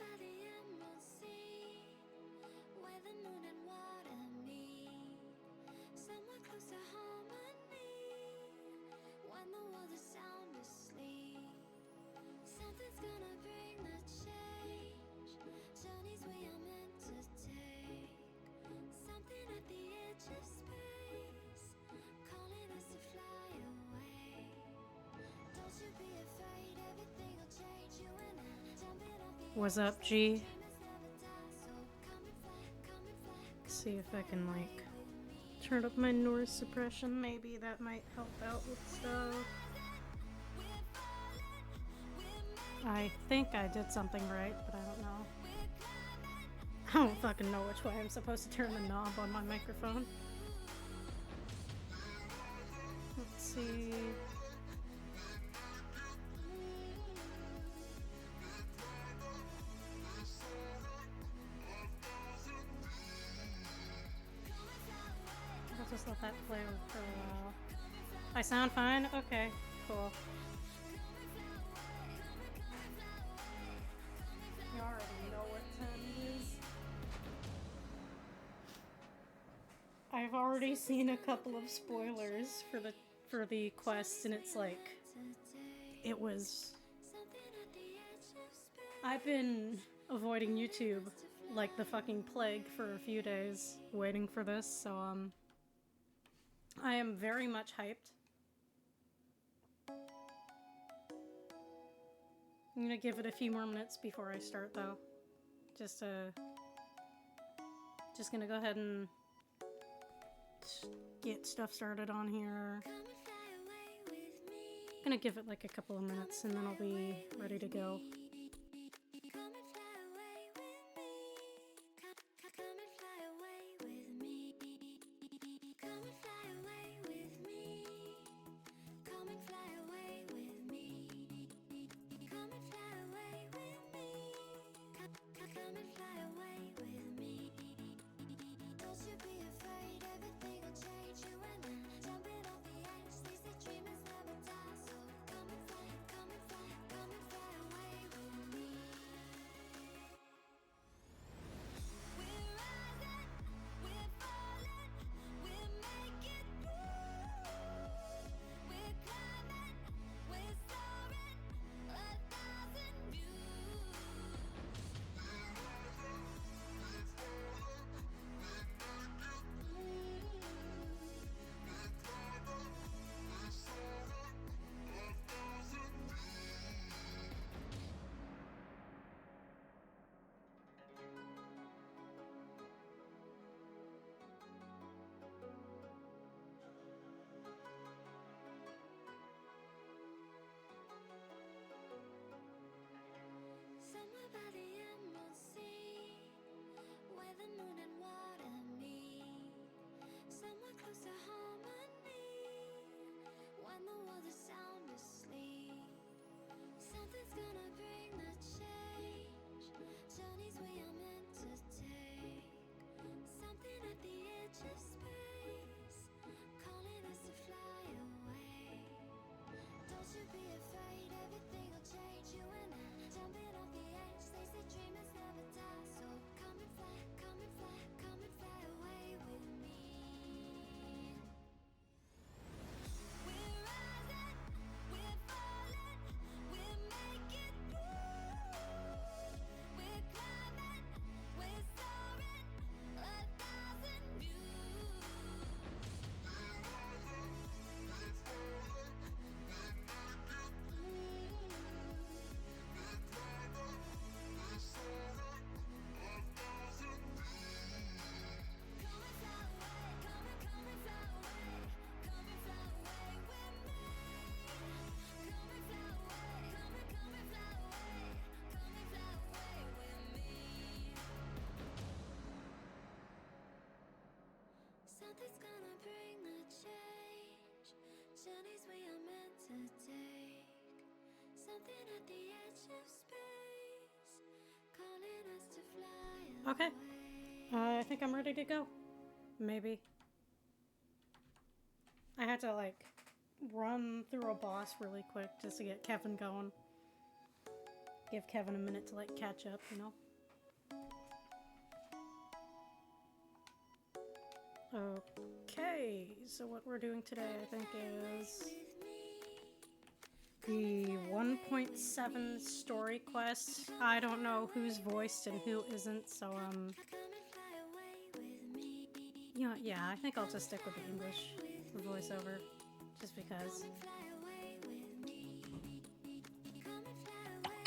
by the emerald sea, where the moon and water meet, somewhere close to harmony, when the world is sound asleep. Something's gonna bring the change, journeys we are meant to take, something at the edge of space, calling us to fly away. Don't you be afraid, everything will change. You and I, jumping off the What's up, G? See if I can, like, turn up my noise suppression. Maybe that might help out with stuff. I think I did something right, but I don't know. I don't fucking know which way I'm supposed to turn the knob on my microphone. Let's see. I'll just let that play for a while. I sound fine? Okay, cool. You already know what time it is. I've already seen a couple of spoilers for the quest, and it's like, it was... I've been avoiding YouTube like the fucking plague for a few days waiting for this, so I am very much hyped. I'm gonna give it a few more minutes before I start, though. Just gonna go ahead and get stuff started on here. Gonna give it like a couple of minutes and then I'll be ready to go. Somewhere by the emerald sea, where the moon and water meet, somewhere close to harmony, when the world is sound asleep. Something's gonna bring the change, journeys we are meant to take, something at the edge of space, calling us to fly away. Don't you be afraid, everything will change. You and I, jumping off the edge. They say dreamers never die, so come and fly, come and fly, come and fly away with me. We're rising, we're falling, we're making through. We're climbing, we're soaring, 1,000 views. Something's gonna bring the change, journeys we are meant to take, something at the edge of space, calling us to fly Okay. away. I think I'm ready to go. Maybe. I had to, like, run through a boss really quick just to get Kevin going. Give Kevin a minute to, like, catch up, you know? Okay, so what we're doing today, I think, is the 1.7 story quest. I don't know who's voiced and who isn't, so, yeah, I think I'll just stick with the English voiceover, just because.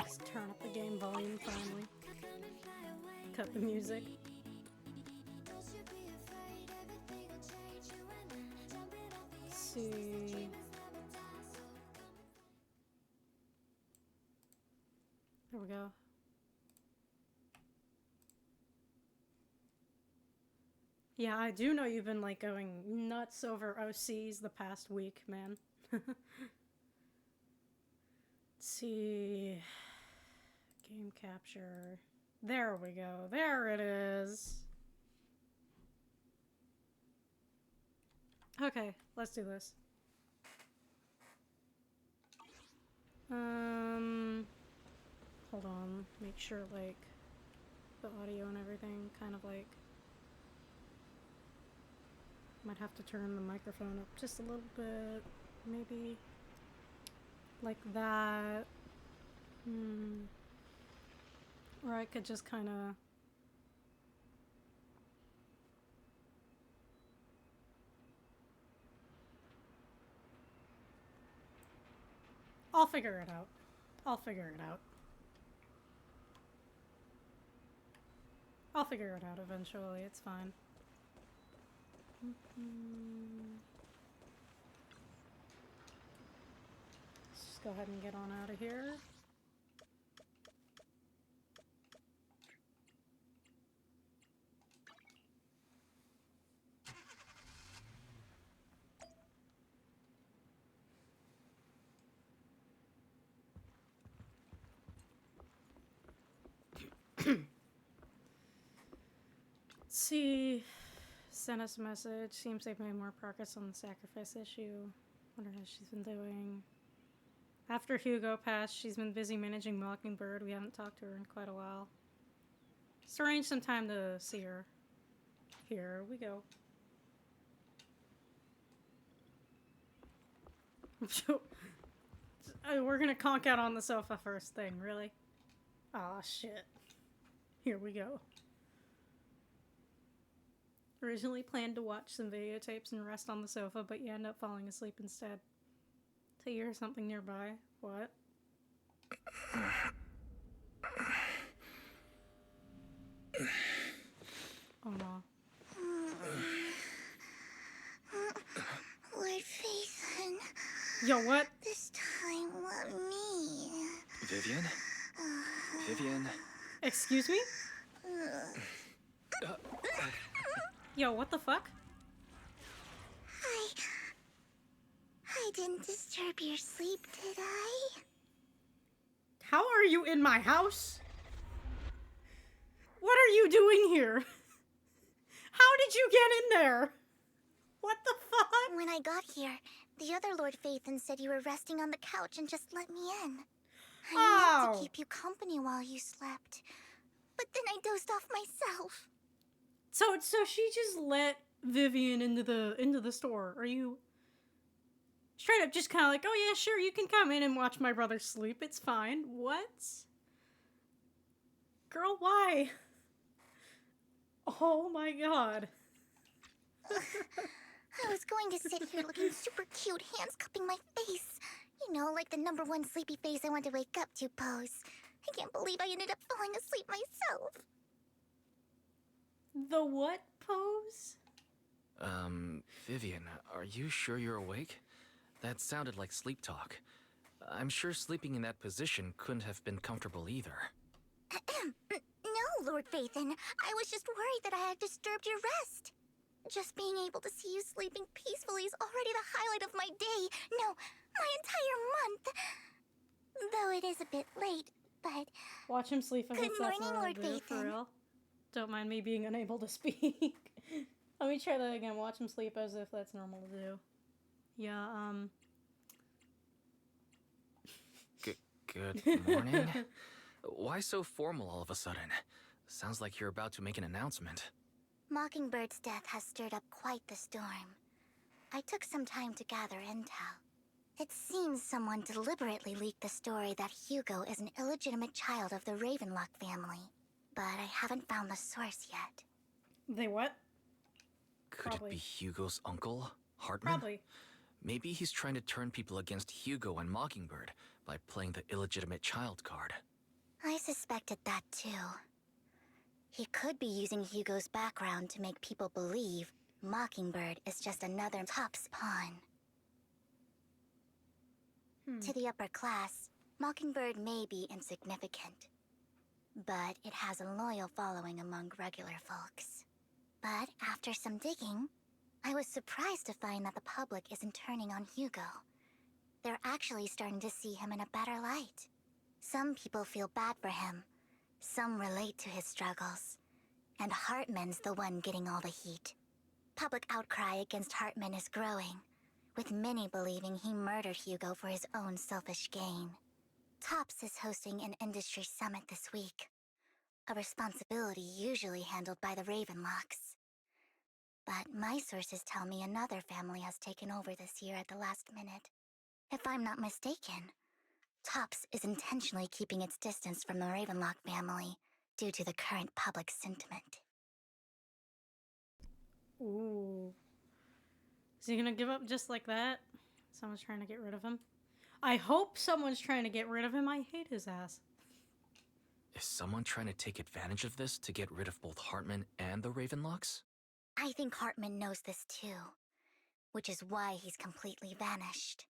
Just turn up the game volume finally. Cut the music. Let's see. There we go. Yeah, I do know you've been, like, going nuts over OCs the past week, man. Let's see. Game capture. There we go. There it is. Okay, let's do this. Hold on. Make sure, like, the audio and everything kind of, like... Might have to turn the microphone up just a little bit. Maybe... like that. Or I could just kind of... I'll figure it out. I'll figure it out. I'll figure it out eventually, it's fine. Let's just go ahead and get on out of here. Let's see. Sent us a message. Seems they've made more progress on the sacrifice issue. Wonder how she's been doing. After Hugo passed, she's been busy managing Mockingbird. We haven't talked to her in quite a while. Just arrange some time to see her. Here we go. We're gonna conk out on the sofa first thing, really? Aw, shit. Here we go. Originally planned to watch some videotapes and rest on the sofa, but you end up falling asleep instead. Till you hear something nearby. What? Oh no. Lord Phaethon. Yo, what? This time, let me. Vivian? Vivian? Excuse me? Yo, what the fuck? I didn't disturb your sleep, did I? How are you in my house? What are you doing here? How did you get in there? What the fuck? When I got here, the other Lord Phaethon said you were resting on the couch and just let me in. I meant to keep you company while you slept. But then I dozed off myself. So she just let Vivian into the store. Are you straight up just kind of like, oh yeah, sure, you can come in and watch my brother sleep. It's fine. What? Girl, why? Oh my god. I was going to sit here looking super cute, hands cupping my face. You know, like the #1 sleepy face I want to wake up to pose. I can't believe I ended up falling asleep myself. The what pose? Vivian, are you sure you're awake? That sounded like sleep talk. I'm sure sleeping in that position couldn't have been comfortable either. No, Lord Phaethon. I was just worried that I had disturbed your rest. Just being able to see you sleeping peacefully is already the highlight of my day. No, my entire month. Though it is a bit late, but... Watch him sleep as Good it's morning, normal Lord to do, for Phaethon. real. Don't mind me being unable to speak. Let me try that again. Watch him sleep as if that's normal to do. Yeah, Good morning. Why so formal all of a sudden? Sounds like you're about to make an announcement. Mockingbird's death has stirred up quite the storm. I took some time to gather intel. It seems someone deliberately leaked the story that Hugo is an illegitimate child of the Ravenlock family, but I haven't found the source yet. They what? Could Probably. it be Hugo's uncle, Hartman? Probably. Maybe he's trying to turn people against Hugo and Mockingbird by playing the illegitimate child card. I suspected that too. He could be using Hugo's background to make people believe Mockingbird is just another Top's pawn. To the upper class, Mockingbird may be insignificant, but it has a loyal following among regular folks. But after some digging, I was surprised to find that the public isn't turning on Hugo. They're actually starting to see him in a better light. Some people feel bad for him, some relate to his struggles, and Hartman's the one getting all the heat. Public outcry against Hartman is growing, with many believing he murdered Hugo for his own selfish gain. Tops is hosting an industry summit this week, a responsibility usually handled by the Ravenlocks. But my sources tell me another family has taken over this year at the last minute. If I'm not mistaken, Tops is intentionally keeping its distance from the Ravenlock family due to the current public sentiment. Ooh. Is he gonna give up just like that? Someone's trying to get rid of him? I hope someone's trying to get rid of him. I hate his ass. Is someone trying to take advantage of this to get rid of both Hartman and the Ravenlocks? I think Hartman knows this too, which is why he's completely vanished.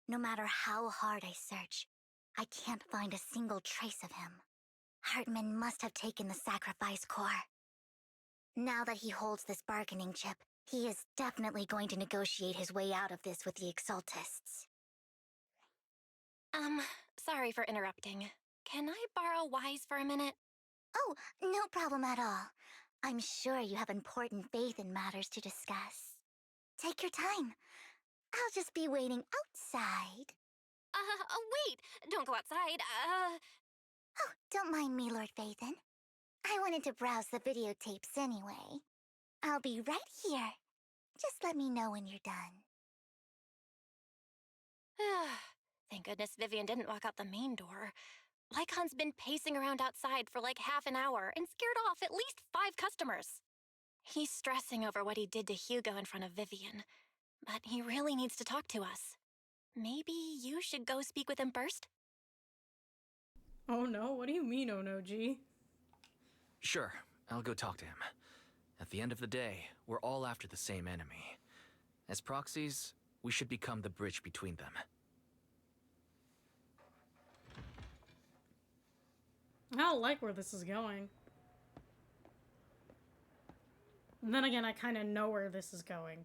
No matter how hard I search, I can't find a single trace of him. Hartman must have taken the sacrifice core. Now that he holds this bargaining chip, he is definitely going to negotiate his way out of this with the Exaltists. Sorry for interrupting. Can I borrow Wise for a minute? Oh, no problem at all. I'm sure you have important faith in matters to discuss. Take your time. I'll just be waiting outside. Wait! Don't go outside, Oh, don't mind me, Lord Phaethon. I wanted to browse the videotapes anyway. I'll be right here. Just let me know when you're done. Thank goodness Vivian didn't walk out the main door. Lycon's been pacing around outside for like half an hour and scared off at least 5 customers. He's stressing over what he did to Hugo in front of Vivian, but he really needs to talk to us. Maybe you should go speak with him first? Oh no? What do you mean, oh no, G? Sure, I'll go talk to him. At the end of the day, we're all after the same enemy. As proxies, we should become the bridge between them. I don't like where this is going. And then again, I kind of know where this is going.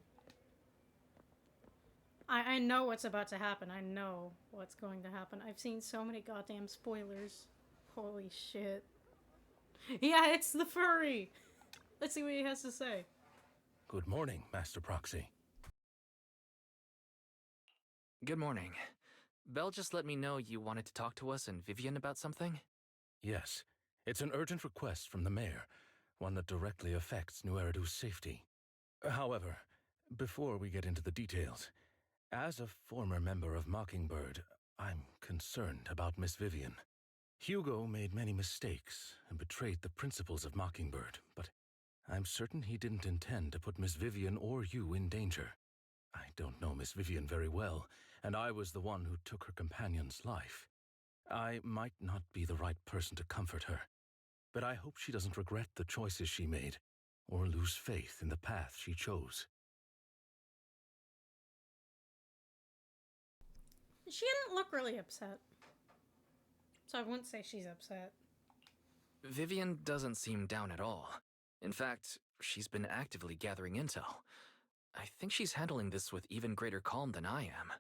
I know what's about to happen. I know what's going to happen. I've seen so many goddamn spoilers. Holy shit. Yeah, it's the furry! Let's see what he has to say. Good morning, Master Proxy. Good morning. Belle just let me know you wanted to talk to us and Vivian about something? Yes, it's an urgent request from the mayor, one that directly affects New Eridu's safety. However, before we get into the details, as a former member of Mockingbird, I'm concerned about Miss Vivian. Hugo made many mistakes and betrayed the principles of Mockingbird, but I'm certain he didn't intend to put Miss Vivian or you in danger. I don't know Miss Vivian very well, and I was the one who took her companion's life. I might not be the right person to comfort her, but I hope she doesn't regret the choices she made, or lose faith in the path she chose. She didn't look really upset. So I wouldn't say she's upset. Vivian doesn't seem down at all. In fact, she's been actively gathering intel. I think she's handling this with even greater calm than I am.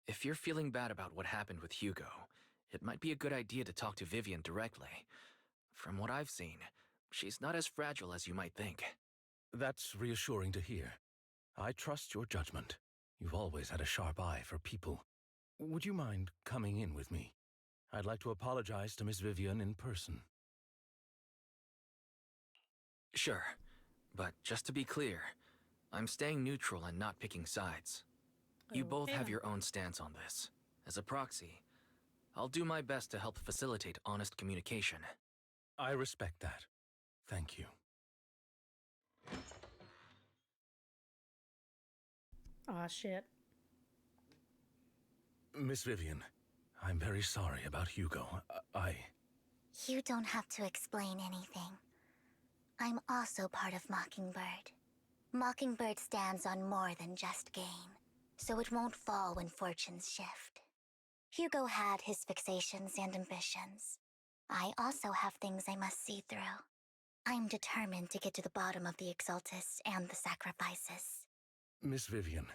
If you're feeling bad about what happened with Hugo, it might be a good idea to talk to Vivian directly. From what I've seen, she's not as fragile as you might think. That's reassuring to hear. I trust your judgment. You've always had a sharp eye for people. Would you mind coming in with me? I'd like to apologize to Miss Vivian in person. Sure, but just to be clear, I'm staying neutral and not picking sides. You both Okay, have then. your own stance on this. As a proxy, I'll do my best to help facilitate honest communication. I respect that. Thank you. Aw, shit. Miss Vivian, I'm very sorry about Hugo. You don't have to explain anything. I'm also part of Mockingbird. Mockingbird stands on more than just gain, so it won't fall when fortunes shift. Hugo had his fixations and ambitions. I also have things I must see through. I'm determined to get to the bottom of the Exaltists and the sacrifices. Miss Vivian,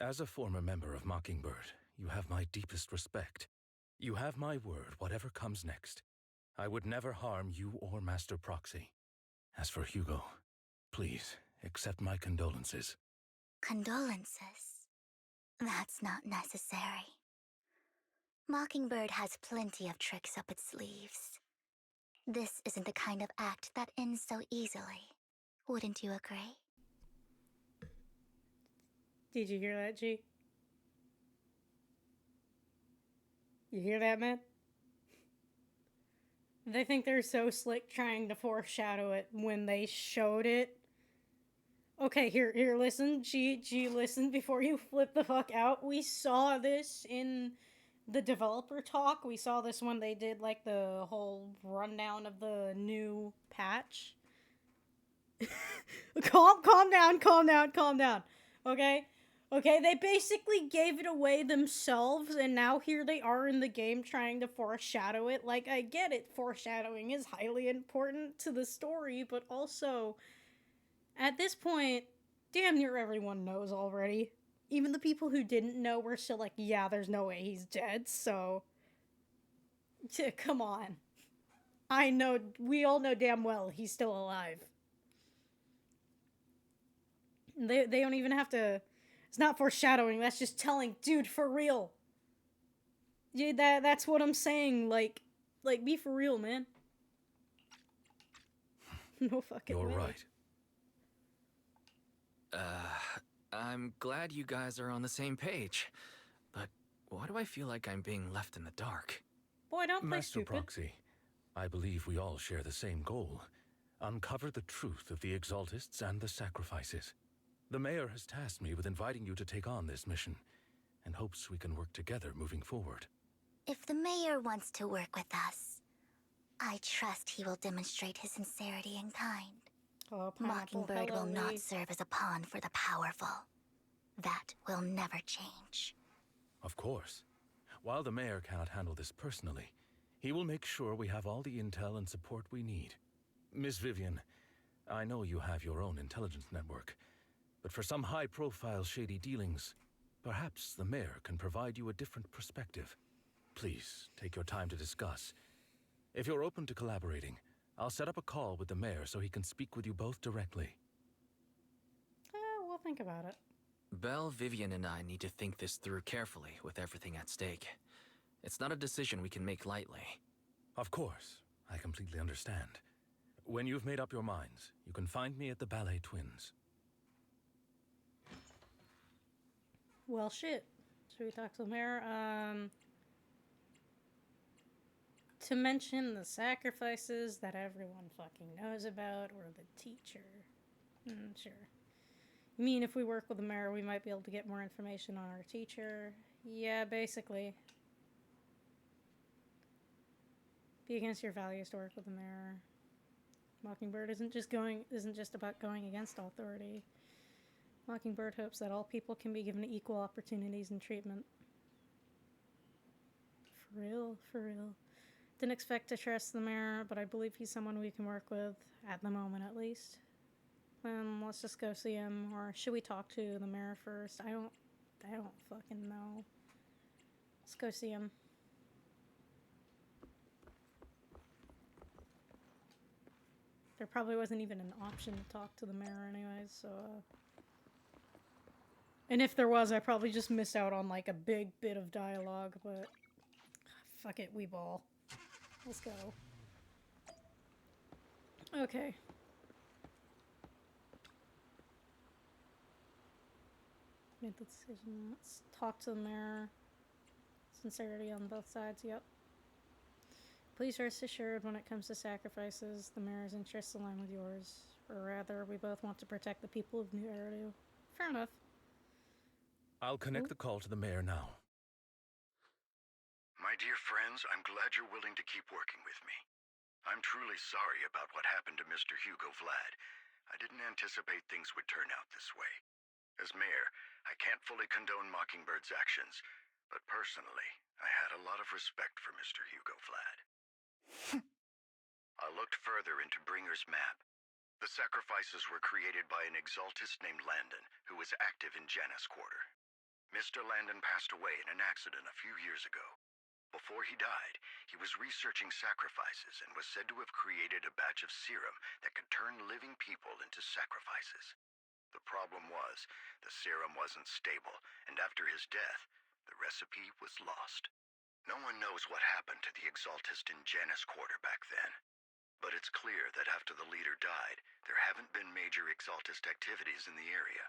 as a former member of Mockingbird, you have my deepest respect. You have my word, whatever comes next. I would never harm you or Master Proxy. As for Hugo, please, accept my condolences. Condolences? That's not necessary. Mockingbird has plenty of tricks up its sleeves. This isn't the kind of act that ends so easily. Wouldn't you agree? Did you hear that, G? You hear that, man? They think they're so slick trying to foreshadow it when they showed it. Okay, here, listen. G, listen before you flip the fuck out. We saw this in the developer talk. We saw this when they did, like, the whole rundown of the new patch. calm down. Okay? Okay, they basically gave it away themselves, and now here they are in the game trying to foreshadow it. Like, I get it, foreshadowing is highly important to the story, but also, at this point, damn near everyone knows already. Even the people who didn't know were still like, yeah, there's no way he's dead, so... Come on. I know, we all know damn well he's still alive. They don't even have to... It's not foreshadowing, that's just telling, dude, for real. Yeah, that's what I'm saying, like, be for real, man. No fucking You're way. right. I'm glad you guys are on the same page. But why do I feel like I'm being left in the dark? Boy, don't play Master stupid. Proxy, I believe we all share the same goal. Uncover the truth of the Exaltists and the sacrifices. The Mayor has tasked me with inviting you to take on this mission, and hopes we can work together moving forward. If the Mayor wants to work with us, I trust he will demonstrate his sincerity and kind. Oh, Pineapple, Mockingbird hello, will Lee. not serve as a pawn for the powerful. That will never change. Of course. While the Mayor cannot handle this personally, he will make sure we have all the intel and support we need. Miss Vivian, I know you have your own intelligence network, but for some high-profile shady dealings, perhaps the Mayor can provide you a different perspective. Please, take your time to discuss. If you're open to collaborating, I'll set up a call with the Mayor so he can speak with you both directly. We'll think about it. Belle, Vivian, and I need to think this through carefully with everything at stake. It's not a decision we can make lightly. Of course, I completely understand. When you've made up your minds, you can find me at the Ballet Twins. Well, shit. Should we talk to the mayor? To mention the sacrifices that everyone fucking knows about, or the teacher. Sure. You mean if we work with the mayor, we might be able to get more information on our teacher? Yeah, basically. Be against your values to work with the mayor. Mockingbird isn't just about going against authority. Mockingbird hopes that all people can be given equal opportunities and treatment. For real. Didn't expect to trust the mayor, but I believe he's someone we can work with, at the moment at least. Then let's just go see him, or should we talk to the mayor first? I don't fucking know. Let's go see him. There probably wasn't even an option to talk to the mayor anyways, so... And if there was, I probably just missed out on, like, a big bit of dialogue, but... fuck it, we ball. Let's go. Okay. Made the decision. Let's talk to the mayor. Sincerity on both sides, yep. Please rest assured when it comes to sacrifices, the mayor's interests align with yours. Or rather, we both want to protect the people of New Eridu. Fair enough. I'll connect the call to the mayor now. My dear friends, I'm glad you're willing to keep working with me. I'm truly sorry about what happened to Mr. Hugo Vlad. I didn't anticipate things would turn out this way. As mayor, I can't fully condone Mockingbird's actions, but personally, I had a lot of respect for Mr. Hugo Vlad. I looked further into Bringer's map. The sacrifices were created by an exaltist named Landon, who was active in Janus Quarter. Mr. Landon passed away in an accident a few years ago. Before he died, he was researching sacrifices and was said to have created a batch of serum that could turn living people into sacrifices. The problem was, the serum wasn't stable, and after his death, the recipe was lost. No one knows what happened to the exaltist in Janus Quarter back then. But it's clear that after the leader died, there haven't been major exaltist activities in the area.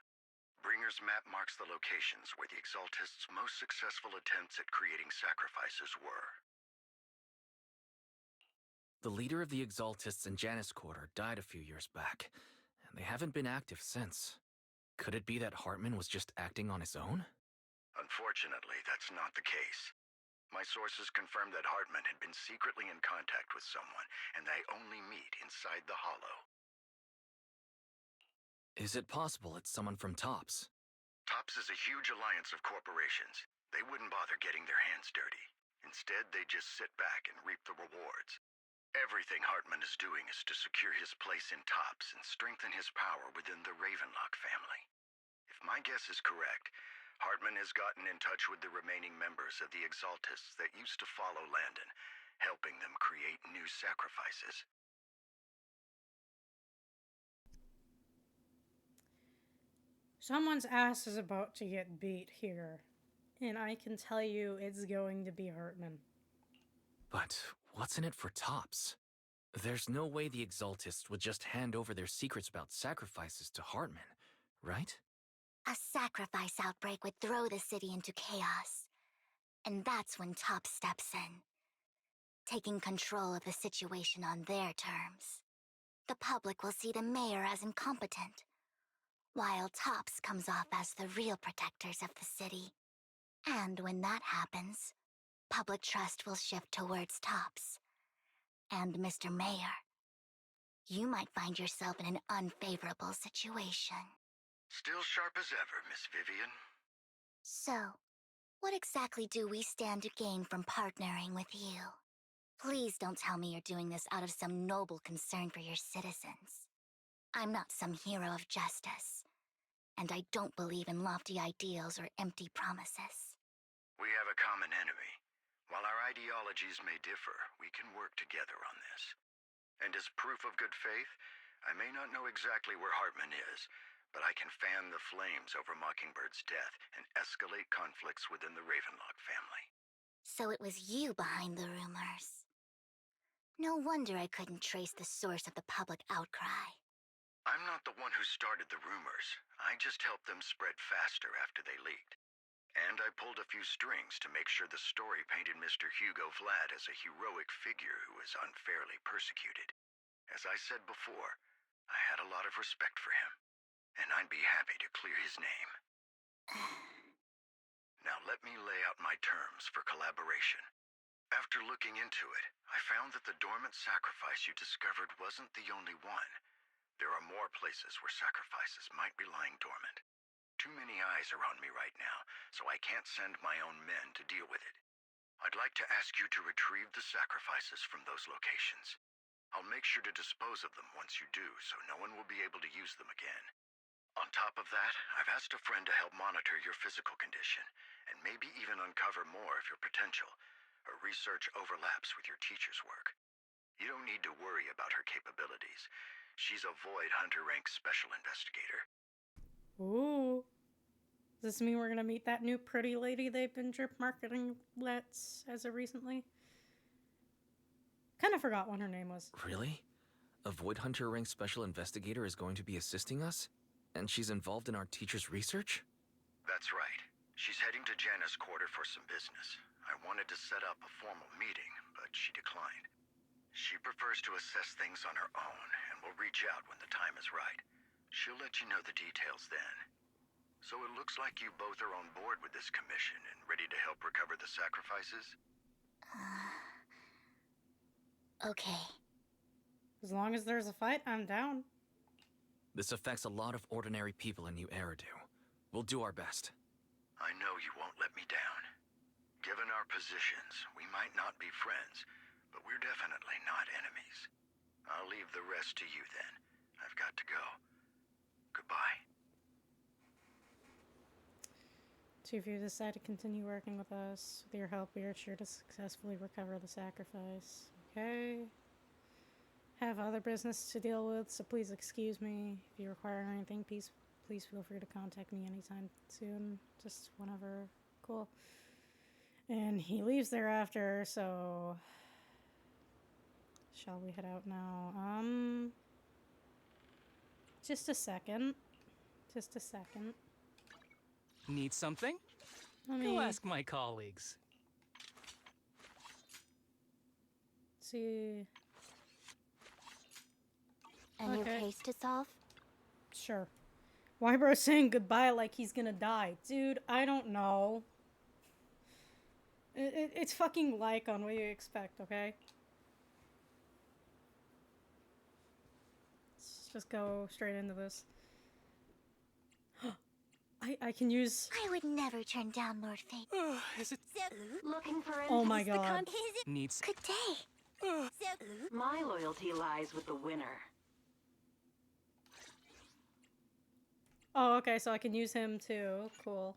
Bringer's map marks the locations where the exaltists' most successful attempts at creating sacrifices were. The leader of the exaltists in Janus Quarter died a few years back, and they haven't been active since. Could it be that Hartman was just acting on his own? Unfortunately, that's not the case. My sources confirmed that Hartman had been secretly in contact with someone, and they only meet inside the Hollow. Is it possible it's someone from TOPS? TOPS is a huge alliance of corporations. They wouldn't bother getting their hands dirty. Instead, they just sit back and reap the rewards. Everything Hartman is doing is to secure his place in TOPS and strengthen his power within the Ravenlock family. If my guess is correct, Hartman has gotten in touch with the remaining members of the Exaltists that used to follow Landon, helping them create new sacrifices. Someone's ass is about to get beat here. And I can tell you it's going to be Hartman. But what's in it for TOPS? There's no way the Exaltists would just hand over their secrets about sacrifices to Hartman, right? A sacrifice outbreak would throw the city into chaos. And that's when TOPS steps in, taking control of the situation on their terms. The public will see the mayor as incompetent, while TOPS comes off as the real protectors of the city. And when that happens, public trust will shift towards TOPS. And Mr. Mayor, you might find yourself in an unfavorable situation. Still sharp as ever, Miss Vivian. So, what exactly do we stand to gain from partnering with you? Please don't tell me you're doing this out of some noble concern for your citizens. I'm not some hero of justice, and I don't believe in lofty ideals or empty promises. We have a common enemy. While our ideologies may differ, we can work together on this. And as proof of good faith, I may not know exactly where Hartman is, but I can fan the flames over Mockingbird's death and escalate conflicts within the Ravenlock family. So it was you behind the rumors. No wonder I couldn't trace the source of the public outcry. I'm not the one who started the rumors. I just helped them spread faster after they leaked. And I pulled a few strings to make sure the story painted Mr. Hugo Vlad as a heroic figure who was unfairly persecuted. As I said before, I had a lot of respect for him, and I'd be happy to clear his name. Now let me lay out my terms for collaboration. After looking into it, I found that the dormant sacrifice you discovered wasn't the only one. There are more places where sacrifices might be lying dormant. Too many eyes are on me right now, so I can't send my own men to deal with it. I'd like to ask you to retrieve the sacrifices from those locations. I'll make sure to dispose of them once you do, so no one will be able to use them again. On top of that, I've asked a friend to help monitor your physical condition, and maybe even uncover more of your potential. Her research overlaps with your teacher's work. You don't need to worry about her capabilities. She's a Void Hunter rank special investigator. Ooh. Does this mean we're gonna meet that new pretty lady they've been drip marketing as of recently? Kind of forgot what her name was. Really? A Void Hunter ranked special investigator is going to be assisting us? And she's involved in our teacher's research? That's right. She's heading to Janus Quarter for some business. I wanted to set up a formal meeting, but she declined. She prefers to assess things on her own, and will reach out when the time is right. She'll let you know the details then. So it looks like you both are on board with this commission and ready to help recover the sacrifices? Okay. As long as there's a fight, I'm down. This affects a lot of ordinary people in New Eridu. We'll do our best. I know you won't let me down. Given our positions, we might not be friends, but we're definitely not enemies. I'll leave the rest to you then. I've got to go. Goodbye. So if you decide to continue working with us, with your help, we are sure to successfully recover the sacrifice. Okay. Have other business to deal with, so please excuse me. If you require anything, please feel free to contact me anytime soon. Just whenever. Cool. And he leaves thereafter, so... Shall we head out now? Just a second. Just a second. Need something? Let Go me ask my colleagues. see. A new Okay. case to solve? Sure. Why bro saying goodbye like he's gonna die? Dude, I don't know. It's fucking Lycon, what do you expect, okay? Let's just go straight into this. I can use... I would never turn down Lord Fate. Is it Looking for an Oh my god. needs? Good day. My loyalty lies with the winner. Oh, okay, so I can use him too. Cool.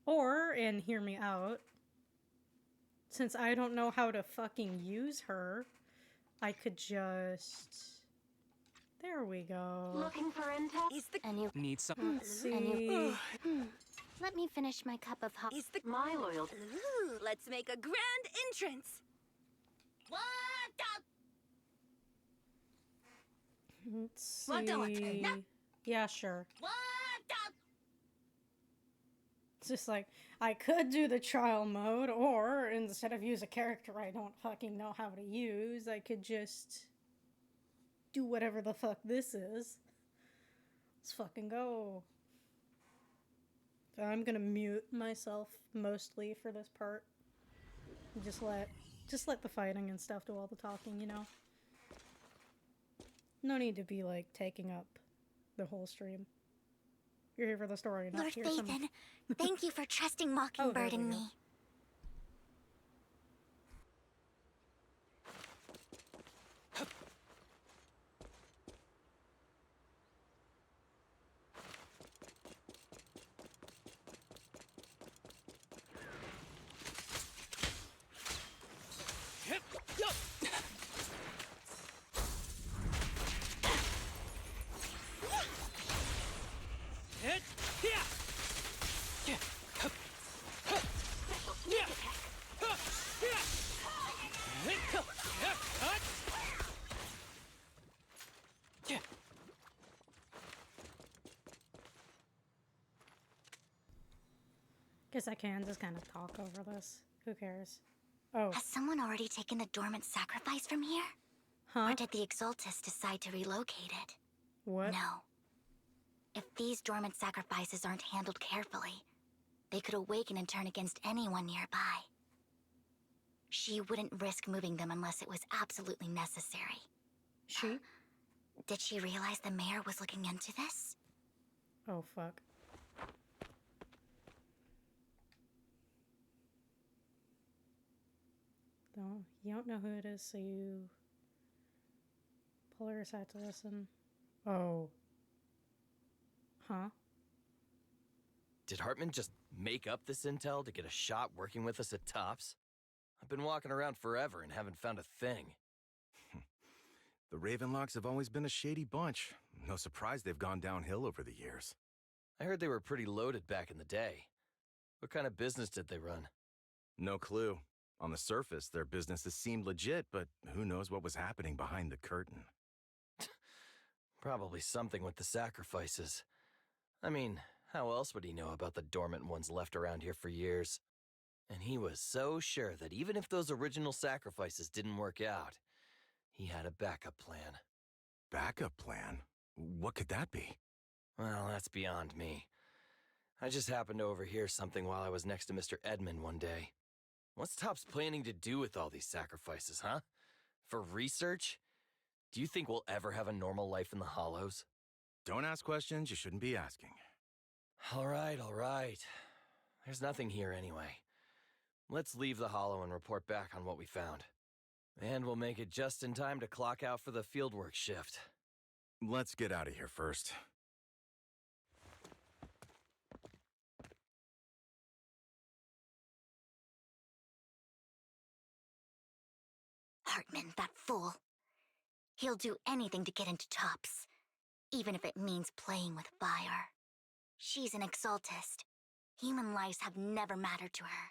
Or, and hear me out, since I don't know how to fucking use her, I could just... There we go. Looking for intel? A new... Need some? Let's see. Let me finish my cup of hot... My loyalty. Ooh, let's make a grand entrance. Let's What do I say? see. No. Yeah, sure. It's just like, I could do the trial mode, or instead of use a character I don't fucking know how to use, I could just do whatever the fuck this is. Let's fucking go. So I'm gonna mute myself mostly for this part. Just let the fighting and stuff do all the talking, you know? No need to be, like, taking up the whole stream. You're here for the story, not Lord here some... Phaethon, thank you for trusting Mockingbird there and we go. me. Guess I can just kind of talk over this. Who cares? Oh, Has someone already taken the dormant sacrifice from here? huh? Or did the Exaltus decide to relocate it? What? No. If these dormant sacrifices aren't handled carefully, they could awaken and turn against anyone nearby. She wouldn't risk moving them unless it was absolutely necessary. She? Did she realize the mayor was looking into this? Oh, fuck. No, you don't know who it is, so you pull her aside to listen. Oh. Huh? Did Hartman just make up this intel to get a shot working with us at Tops? I've been walking around forever and haven't found a thing. The Ravenlocks have always been a shady bunch. No surprise they've gone downhill over the years. I heard they were pretty loaded back in the day. What kind of business did they run? No clue. On the surface, their businesses seemed legit, but who knows what was happening behind the curtain. Probably something with the sacrifices. I mean, how else would he know about the dormant ones left around here for years? And he was so sure that even if those original sacrifices didn't work out, he had a backup plan. Backup plan? What could that be? Well, that's beyond me. I just happened to overhear something while I was next to Mr. Edmund one day. What's Topps planning to do with all these sacrifices, huh? For research? Do you think we'll ever have a normal life in the Hollows? Don't ask questions you shouldn't be asking. All right. There's nothing here anyway. Let's leave the Hollow and report back on what we found. And we'll make it just in time to clock out for the fieldwork shift. Let's get out of here first. Hartman, that fool. He'll do anything to get into Topps, even if it means playing with fire. She's an exaltist. Human lives have never mattered to her.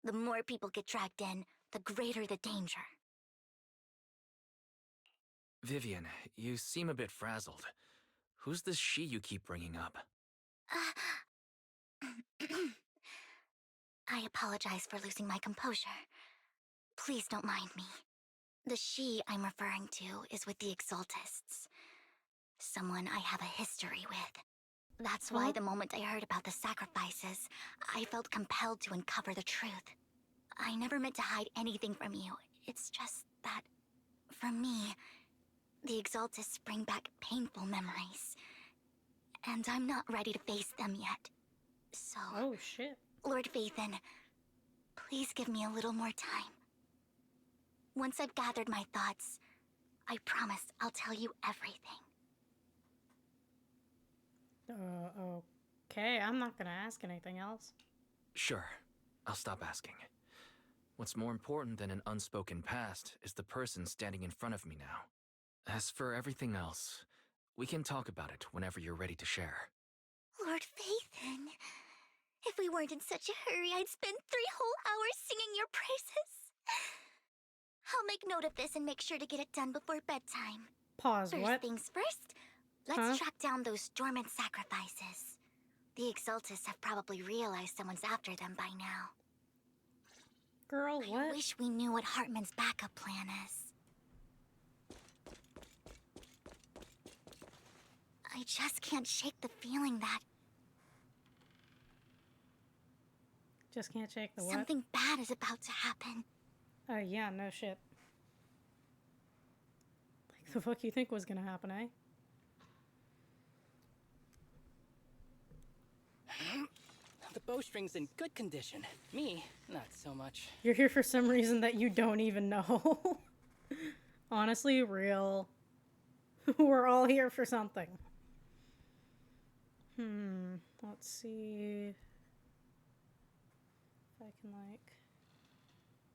The more people get dragged in, the greater the danger. Vivian, you seem a bit frazzled. Who's this she you keep bringing up? I apologize for losing my composure. Please don't mind me. The she I'm referring to is with the Exaltists. Someone I have a history with. That's why the moment I heard about the sacrifices, I felt compelled to uncover the truth. I never meant to hide anything from you. It's just that, for me, the Exaltists bring back painful memories. And I'm not ready to face them yet. So... Oh, shit. Lord Vathan, please give me a little more time. Once I've gathered my thoughts, I promise I'll tell you everything. Okay, I'm not gonna ask anything else. Sure, I'll stop asking. What's more important than an unspoken past is the person standing in front of me now. As for everything else, we can talk about it whenever you're ready to share. Lord Vathan, if we weren't in such a hurry, I'd spend 3 whole hours singing your praises. I'll make note of this and make sure to get it done before bedtime. Pause, First what? things first, let's track down those dormant sacrifices. The Exaltists have probably realized someone's after them by now. Girl, what? I wish we knew what Hartman's backup plan is. I just can't shake the feeling that Just can't shake the what? something bad is about to happen. Oh, yeah, no shit. Like, the fuck you think was gonna happen, eh? The bowstring's in good condition. Me, not so much. You're here for some reason that you don't even know. Honestly, real. We're all here for something. Let's see if I can, like...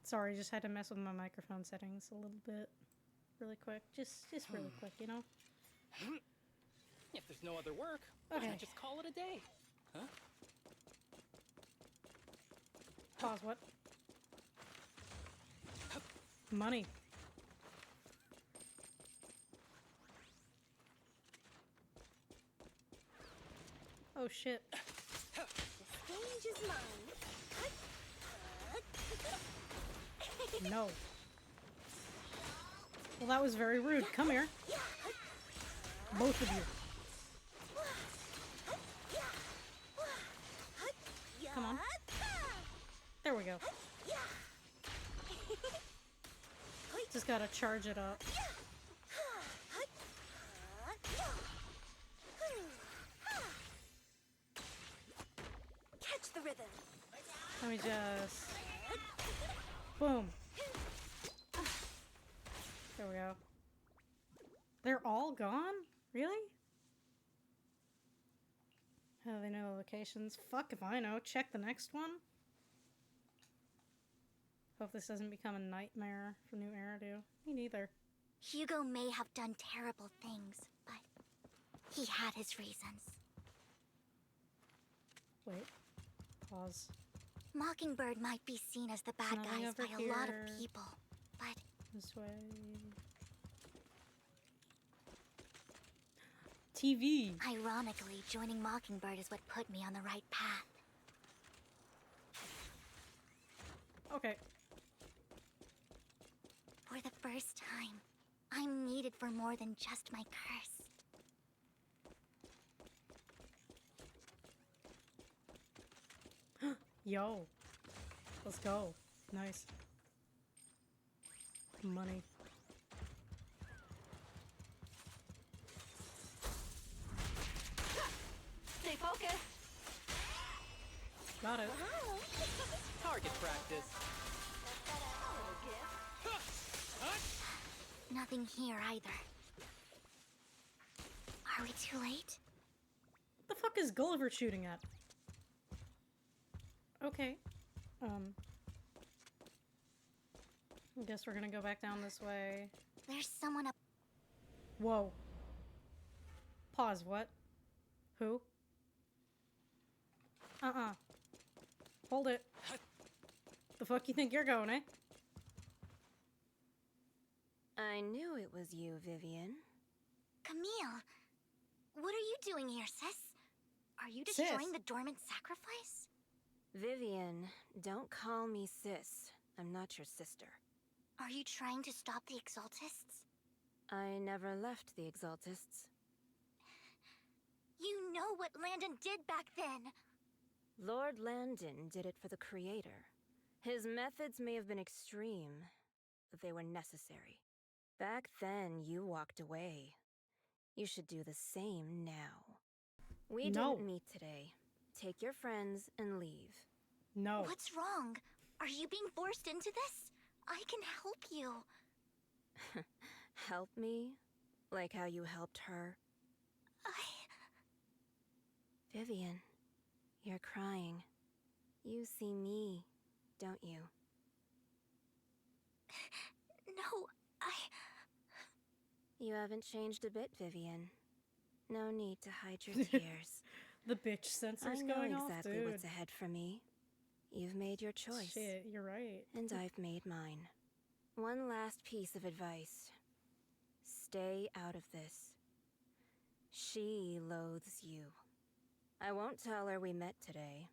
Sorry, just had to mess with my microphone settings a little bit. Really quick. Just really quick, you know? If there's no other work, Okay. why not just call it a day? Huh? Pause, what? Money. Oh, shit. Stage is mine. No. Well, that was very rude. Come here. Both of you. Come on. There we go. Just gotta charge it up. Catch the rhythm. Let me just... Boom. There we go. They're all gone? Really? How do they know the locations? Fuck if I know. Check the next one. Hope this doesn't become a nightmare for New Eridu. Me neither. Hugo may have done terrible things, but he had his reasons. Wait. Pause. Mockingbird might be seen as the bad Nothing guys by over a lot of here. people, but This way. TV. ironically, joining Mockingbird is what put me on the right path. Okay. For the first time, I'm needed for more than just my curse. Yo. Let's go. Nice. Money. Stay focused. Got it. Target practice. Nothing here either. Are we too late? What the fuck is Gulliver shooting at? Okay. I guess we're gonna go back down this way. There's someone up. Whoa. Pause, what? Who? Hold it. The fuck you think you're going, eh? I knew it was you, Vivian. Camille, what are you doing here, sis? Are you Sis. destroying the dormant sacrifice? Vivian, don't call me sis. I'm not your sister. Are you trying to stop the Exaltists? I never left the Exaltists. You know what Landon did back then. Lord Landon did it for the Creator. His methods may have been extreme, but they were necessary. Back then, you walked away. You should do the same now. We No. didn't meet today. Take your friends and leave. No. What's wrong? Are you being forced into this? I can help you. Help me? Like how you helped her? Vivian, you're crying. You see me, don't you? No, You haven't changed a bit, Vivian. No need to hide your tears. The bitch sensor's I know going off, exactly dude. what's ahead for me. You've made your choice. Shit, you're right. And I've made mine. One last piece of advice. Stay out of this. She loathes you. I won't tell her we met today.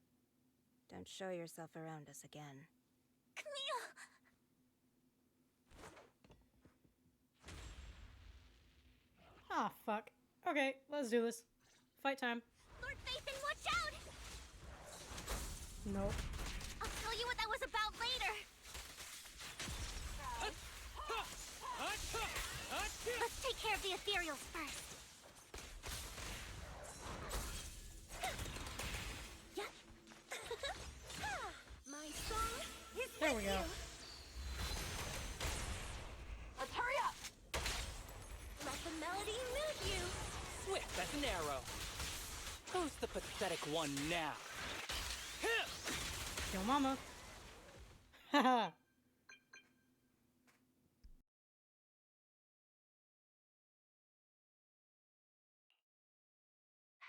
Don't show yourself around us again. Camille! Ah, fuck. Okay, let's do this. Fight time. Lord Phaethon, watch out! Nope. I'll tell you what that was about later. Let's take care of the ethereals first. My song is There we with go. you. Let's hurry up. Let the melody move you. Swift as an arrow. Who's the pathetic one now? Yo, mama. Haha.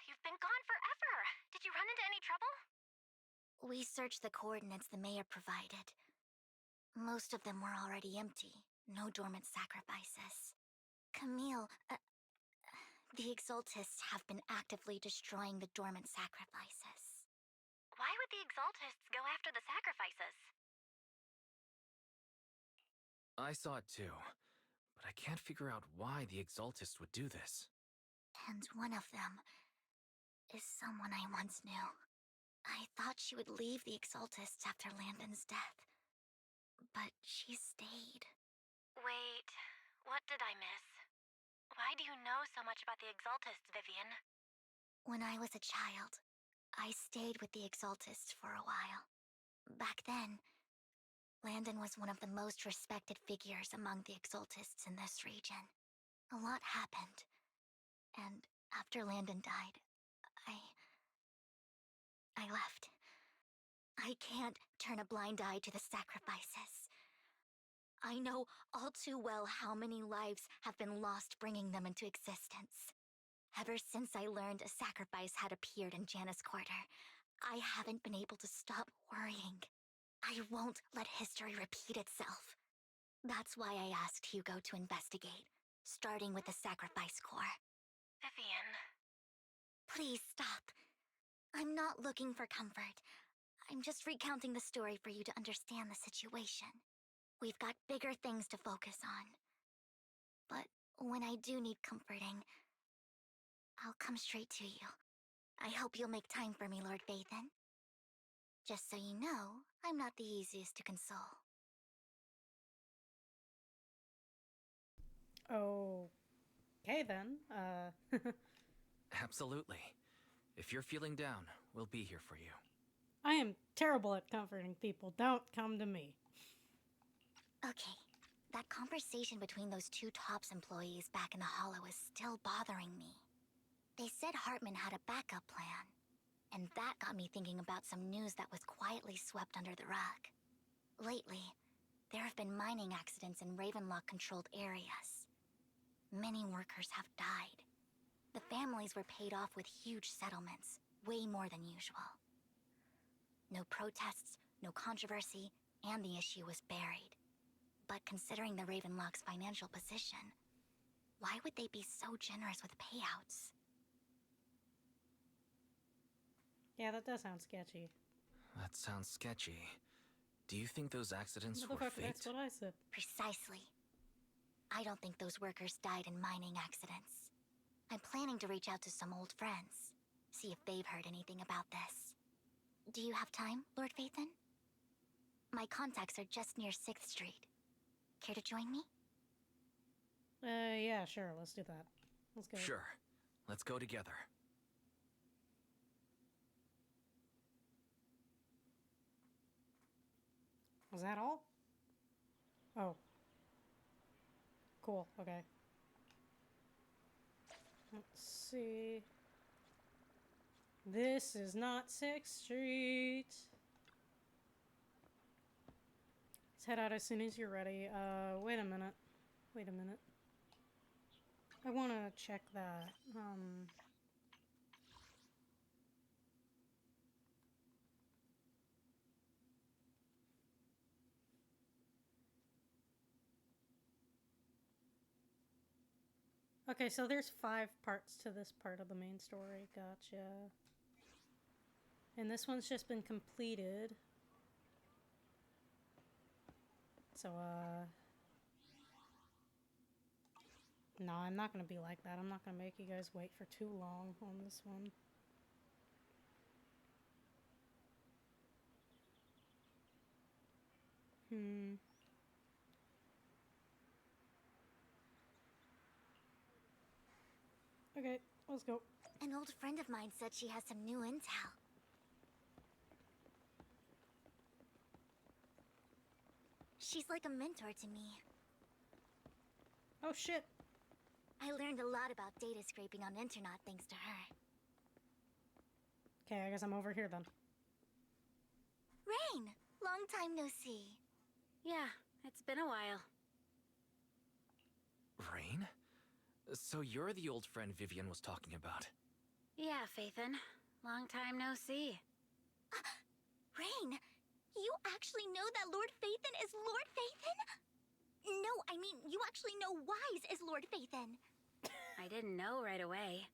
You've been gone forever. Did you run into any trouble? We searched the coordinates the mayor provided. Most of them were already empty. No dormant sacrifices. Camille, the Exaltists have been actively destroying the dormant sacrifices. Why would the Exaltists go after the sacrifices? I saw it too, but I can't figure out why the Exaltist would do this. And one of them is someone I once knew. I thought she would leave the Exaltists after Landon's death, but she stayed. Wait, what did I miss? Why do you know so much about the Exaltists, Vivian? When I was a child, I stayed with the Exaltists for a while. Back then, Landon was one of the most respected figures among the Exaltists in this region. A lot happened, and after Landon died, I left. I can't turn a blind eye to the sacrifices. I know all too well how many lives have been lost bringing them into existence. Ever since I learned a sacrifice had appeared in Janus Quarter, I haven't been able to stop worrying. I won't let history repeat itself. That's why I asked Hugo to investigate, starting with the Sacrifice Corps. Vivian. Please stop. I'm not looking for comfort. I'm just recounting the story for you to understand the situation. We've got bigger things to focus on. But when I do need comforting, I'll come straight to you. I hope you'll make time for me, Lord Vathan. Just so you know, I'm not the easiest to console. Okay then. Absolutely. If you're feeling down, we'll be here for you. I am terrible at comforting people. Don't come to me. Okay, that conversation between those two TOPS employees back in the Hollow is still bothering me. They said Hartman had a backup plan, and that got me thinking about some news that was quietly swept under the rug. Lately, there have been mining accidents in Ravenlock-controlled areas. Many workers have died. The families were paid off with huge settlements, way more than usual. No protests, no controversy, and the issue was buried. But considering the Ravenlock's financial position, why would they be so generous with payouts? Yeah, that does sound sketchy. That sounds sketchy. Do you think those accidents were Motherfucker, fate? that's what I said. Precisely. I don't think those workers died in mining accidents. I'm planning to reach out to some old friends, see if they've heard anything about this. Do you have time, Lord Vathan? My contacts are just near 6th Street. Care to join me? Yeah, sure, let's do that. Let's go. Sure. Let's go together. Was that all? Oh. Cool, okay. Let's see. This is not 6th Street. Let's head out as soon as you're ready. Wait a minute. Wait a minute. I want to check that. Okay, so there's 5 parts to this part of the main story. Gotcha. And this one's just been completed. So, no, I'm not gonna be like that. I'm not gonna make you guys wait for too long on this one. Okay, let's go. An old friend of mine said she has some new intel. She's like a mentor to me. Oh shit. I learned a lot about data scraping on Internet thanks to her. Okay, I guess I'm over here then. Rain! Long time no see. Yeah, it's been a while. Rain? So you're the old friend Vivian was talking about. Yeah, Phaethon. Long time no see. Rain! You actually know that Lord Phaethon is Lord Phaethon? No, I mean, you actually know Wise is Lord Phaethon. I didn't know right away.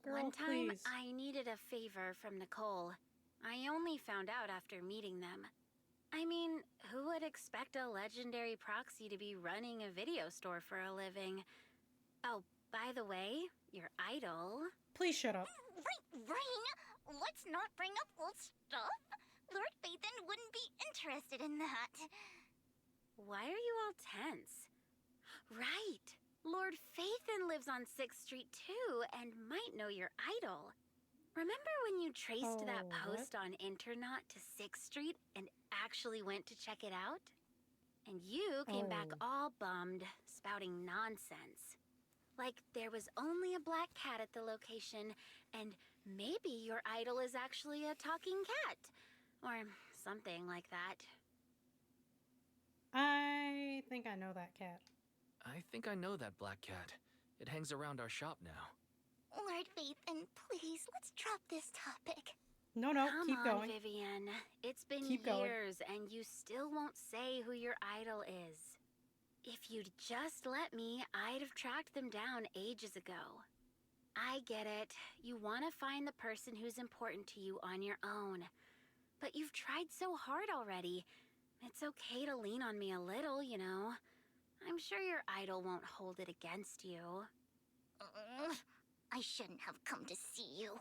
Girl, One time, please. I needed a favor from Nicole. I only found out after meeting them. I mean, who would expect a legendary proxy to be running a video store for a living? Oh, by the way, your idol... Please shut up. Rain, let's not bring up old stuff. Lord Phaethon wouldn't be interested in that. Why are you all tense? Right! Lord Phaethon lives on 6th Street too, and might know your idol. Remember when you traced that post on Internet to 6th Street and actually went to check it out? And you came back all bummed, spouting nonsense. Like there was only a black cat at the location, and maybe your idol is actually a talking cat. Or something like that. I think I know that cat. I think I know that black cat. It hangs around our shop now. Lord Phaethon, please, let's drop this topic. No, Come keep on, going. Vivian. It's been Keep going. years, and you still won't say who your idol is. If you'd just let me, I'd have tracked them down ages ago. I get it. You want to find the person who's important to you on your own. But you've tried so hard already. It's okay to lean on me a little, you know. I'm sure your idol won't hold it against you. I shouldn't have come to see you.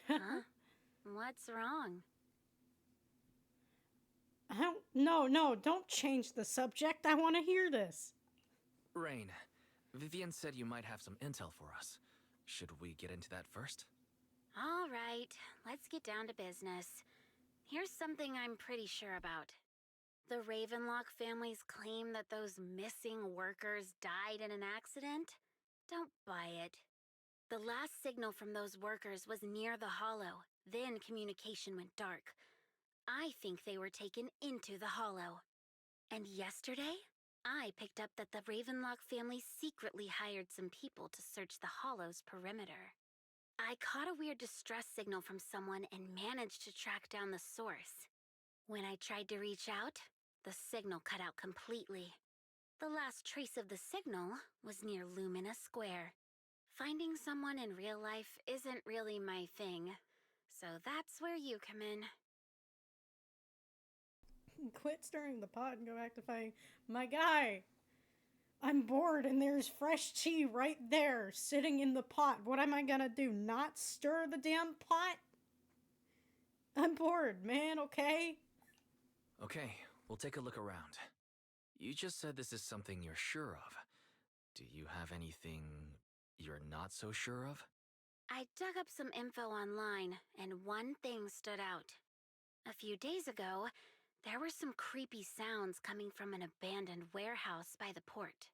Huh? What's wrong? No, don't change the subject. I want to hear this. Rain, Vivian said you might have some intel for us. Should we get into that first? All right, let's get down to business. Here's something I'm pretty sure about. The Ravenlock family's claim that those missing workers died in an accident? Don't buy it. The last signal from those workers was near the Hollow. Then communication went dark. I think they were taken into the Hollow. And yesterday, I picked up that the Ravenlock family secretly hired some people to search the Hollow's perimeter. I caught a weird distress signal from someone and managed to track down the source. When I tried to reach out, the signal cut out completely. The last trace of the signal was near Lumina Square. Finding someone in real life isn't really my thing, so that's where you come in. Quit stirring the pot and go back to fighting. My guy! I'm bored and there's fresh tea right there, sitting in the pot. What am I gonna do? Not stir the damn pot? I'm bored, man, okay? Okay, we'll take a look around. You just said this is something you're sure of. Do you have anything you're not so sure of? I dug up some info online, and one thing stood out. A few days ago, there were some creepy sounds coming from an abandoned warehouse by the port.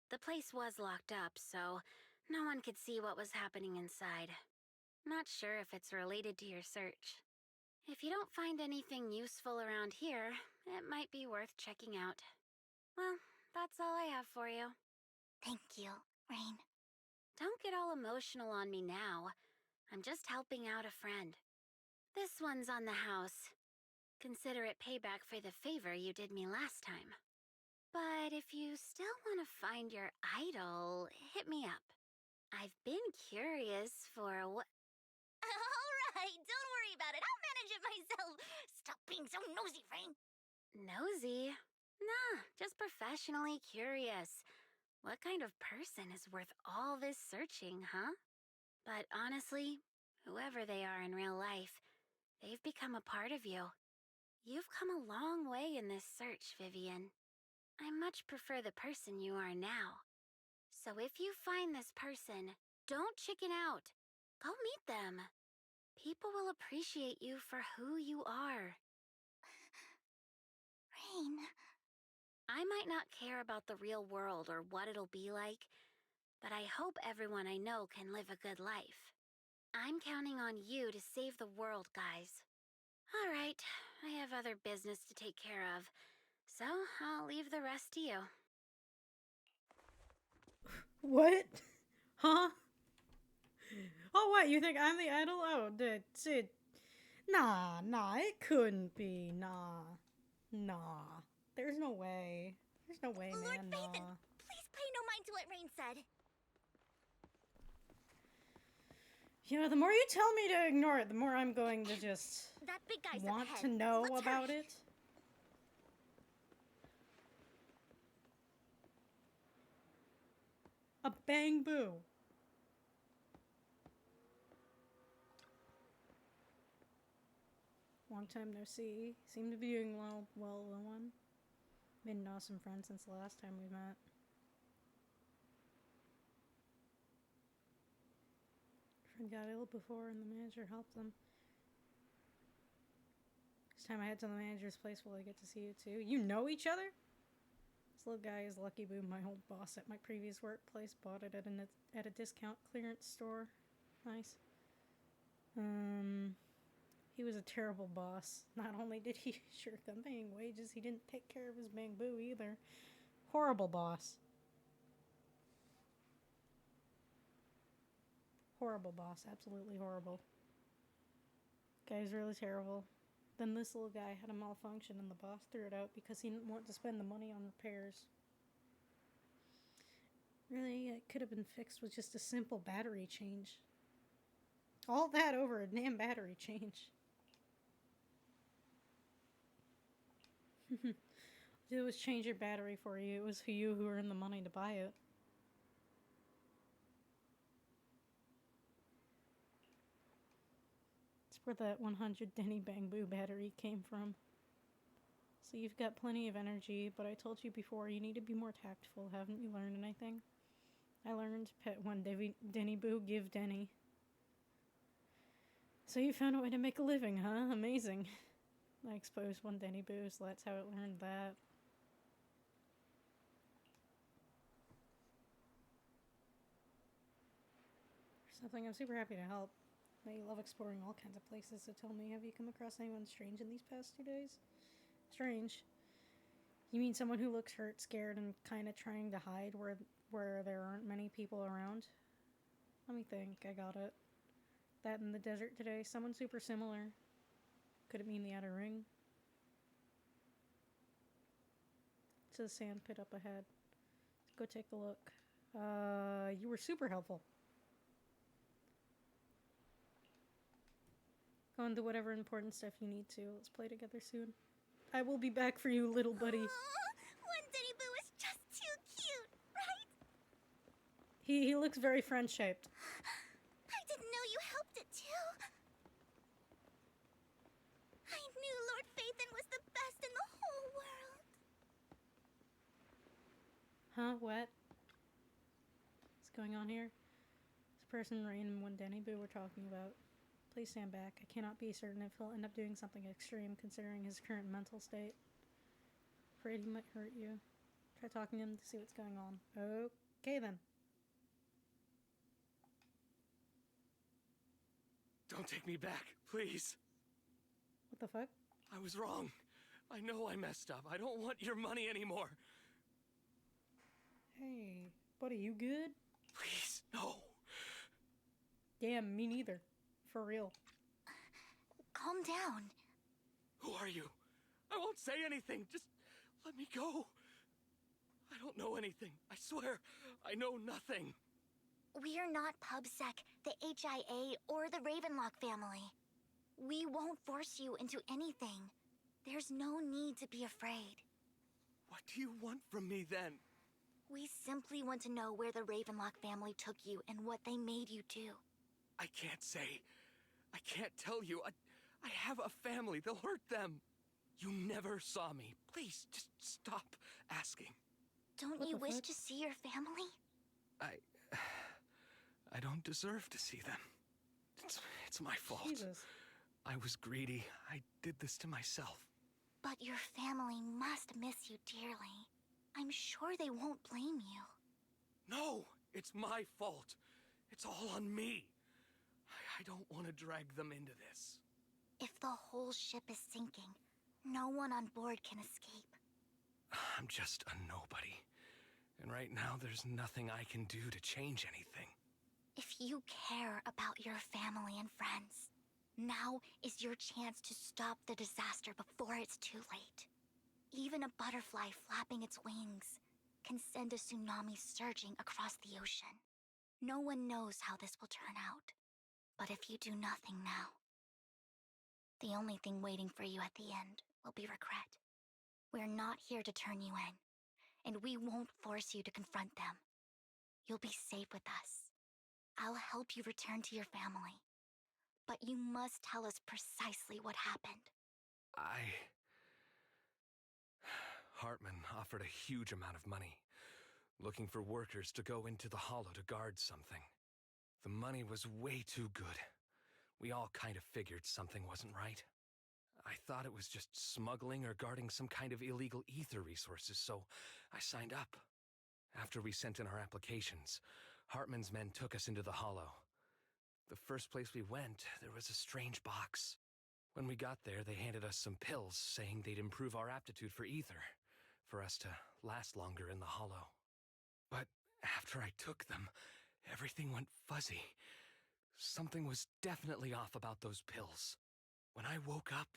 The place was locked up, so no one could see what was happening inside. Not sure if it's related to your search. If you don't find anything useful around here, it might be worth checking out. Well, that's all I have for you. Thank you, Rain. Don't get all emotional on me now. I'm just helping out a friend. This one's on the house. Consider it payback for the favor you did me last time. But if you still want to find your idol, hit me up. I've been curious for what... All right, don't worry about it. I'll manage it myself. Stop being so nosy, Rain. Nosy? Nah, just professionally curious. What kind of person is worth all this searching, huh? But honestly, whoever they are in real life, they've become a part of you. You've come a long way in this search, Vivian. I much prefer the person you are now. So if you find this person, don't chicken out. Go meet them. People will appreciate you for who you are. Rain. I might not care about the real world or what it'll be like, but I hope everyone I know can live a good life. I'm counting on you to save the world, guys. All right, I have other business to take care of, so I'll leave the rest to you. What? Huh? Oh, what? You think I'm the idol? Oh, that's it. Nah, it couldn't be. Nah. There's no way. There's no way, Lord man. Phaethon, Nah. please pay no mind to what Rain said. You know, the more you tell me to ignore it, the more I'm going to just That big guy's want up to ahead. know Let's about hurry. it. A bang boo. Long time no see. Seem to be doing well, little one. Made an awesome friend since the last time we met. Friend got ill before and the manager helped them. Next time I head to the manager's place, will I get to see you too? You know each other? This little guy is Lucky Boo. My old boss at my previous workplace bought it at a discount clearance store. Nice. He was a terrible boss. Not only did he shirk on paying wages, he didn't take care of his bamboo either. Horrible boss. Horrible boss. Absolutely horrible. Guy's really terrible. Then this little guy had a malfunction and the boss threw it out because he didn't want to spend the money on repairs. Really, it could have been fixed with just a simple battery change. All that over a damn battery change. It was change your battery for you. It was you who earned the money to buy it. It's where that 100 Denny Bamboo battery came from. So you've got plenty of energy, but I told you before, you need to be more tactful. Haven't you learned anything? I learned pet one Denny Boo, give Denny. So you found a way to make a living, huh? Amazing. I exposed one Denny Boo, so that's how it learned that. Something I'm super happy to help. I love exploring all kinds of places, so tell me, have you come across anyone strange in these past 2 days? Strange? You mean someone who looks hurt, scared, and kind of trying to hide where there aren't many people around? Let me think, I got it. That in the desert today, someone super similar. Could it mean the Outer Ring? It's a sand pit up ahead. Let's go take a look. You were super helpful. Go and do whatever important stuff you need to. Let's play together soon. I will be back for you, little buddy. One Denny Boo is just too cute, right? He looks very friend-shaped. I didn't know you helped it too. I knew Lord Phaethon was the best in the whole world. Huh? What? What's going on here? This person, Rain, and one Denny Boo we're talking about. Please stand back. I cannot be certain if he'll end up doing something extreme considering his current mental state. Afraid he might hurt you. Try talking to him to see what's going on. Okay then. Don't take me back, please. What the fuck? I was wrong. I know I messed up. I don't want your money anymore. Hey, buddy, you good? Please, no. Damn, me neither. For real. Calm down. Who are you? I won't say anything. Just let me go. I don't know anything. I swear, I know nothing. We are not PubSec, the HIA, or the Ravenlock family. We won't force you into anything. There's no need to be afraid. What do you want from me then? We simply want to know where the Ravenlock family took you and what they made you do. I can't say. I can't tell you. I have a family. They'll hurt them. You never saw me. Please, just stop asking. Don't you wish to see your family? I don't deserve to see them. It's my fault. Jesus. I was greedy. I did this to myself. But your family must miss you dearly. I'm sure they won't blame you. No, it's my fault. It's all on me. I don't want to drag them into this. If the whole ship is sinking, no one on board can escape. I'm just a nobody. And right now, there's nothing I can do to change anything. If you care about your family and friends, now is your chance to stop the disaster before it's too late. Even a butterfly flapping its wings can send a tsunami surging across the ocean. No one knows how this will turn out. But if you do nothing now, the only thing waiting for you at the end will be regret. We're not here to turn you in, and we won't force you to confront them. You'll be safe with us. I'll help you return to your family. But you must tell us precisely what happened. Hartman offered a huge amount of money, looking for workers to go into the hollow to guard something. The money was way too good. We all kind of figured something wasn't right. I thought it was just smuggling or guarding some kind of illegal ether resources, so I signed up. After we sent in our applications, Hartman's men took us into the hollow. The first place we went, there was a strange box. When we got there, they handed us some pills, saying they'd improve our aptitude for ether, for us to last longer in the hollow. But after I took them, everything went fuzzy. Something was definitely off about those pills. When I woke up,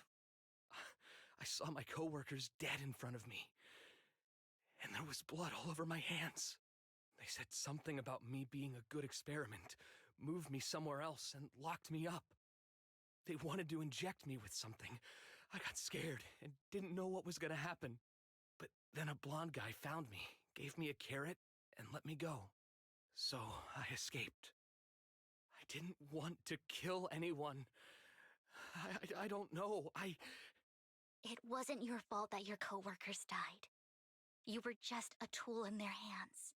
I saw my coworkers dead in front of me. And there was blood all over my hands. They said something about me being a good experiment, moved me somewhere else, and locked me up. They wanted to inject me with something. I got scared and didn't know what was gonna happen. But then a blonde guy found me, gave me a carrot, and let me go. So I escaped. I didn't want to kill anyone. I don't know. It wasn't your fault that your coworkers died. You were just a tool in their hands.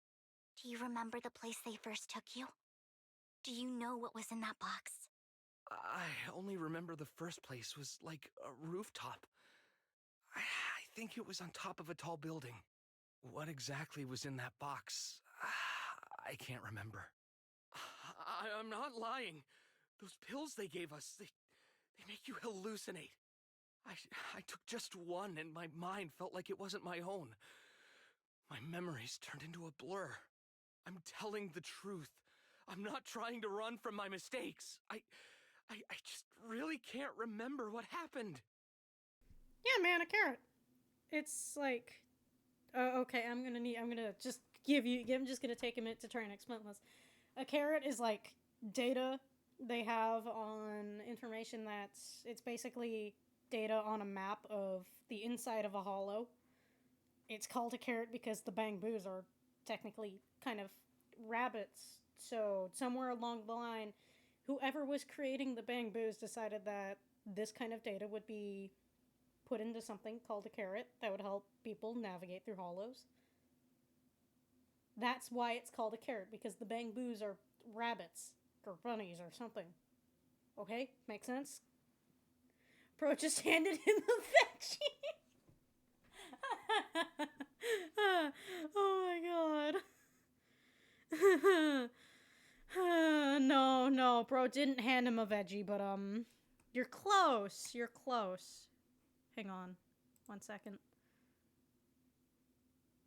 Do you remember the place they first took you? Do you know what was in that box? I only remember the first place was like a rooftop. I think it was on top of a tall building. What exactly was in that box? I can't remember. I'm not lying. Those pills they gave us, they make you hallucinate. I took just one and my mind felt like it wasn't my own. My memories turned into a blur. I'm telling the truth. I'm not trying to run from my mistakes. I just really can't remember what happened. Yeah, man, a carrot. It's like, okay, I'm just gonna take a minute to try and explain this. A carrot is like data they have on information it's basically data on a map of the inside of a hollow. It's called a carrot because the bamboos are technically kind of rabbits. So somewhere along the line, whoever was creating the bamboos decided that this kind of data would be put into something called a carrot that would help people navigate through hollows. That's why it's called a carrot, because the bamboos are rabbits or bunnies or something. Okay? Make sense? Bro just handed him the veggie. Oh my god. No, bro didn't hand him a veggie, but you're close. Hang on 1 second.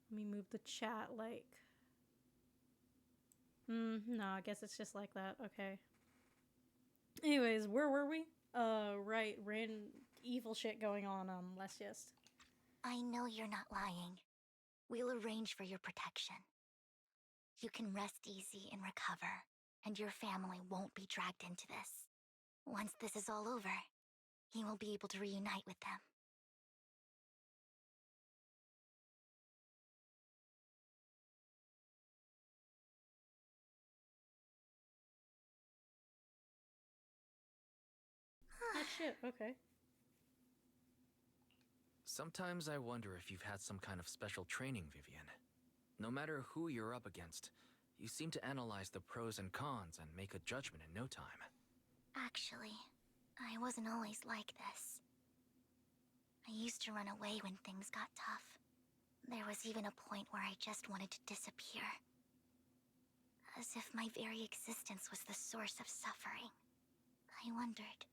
Let me move the chat like. No, I guess it's just like that. Okay. Anyways, where were we? Right, evil shit going on, let's just. I know you're not lying. We'll arrange for your protection. You can rest easy and recover, and your family won't be dragged into this. Once this is all over, you will be able to reunite with them. Oh shit, okay. Sometimes I wonder if you've had some kind of special training, Vivian. No matter who you're up against, you seem to analyze the pros and cons and make a judgment in no time. Actually, I wasn't always like this. I used to run away when things got tough. There was even a point where I just wanted to disappear. As if my very existence was the source of suffering. I wondered.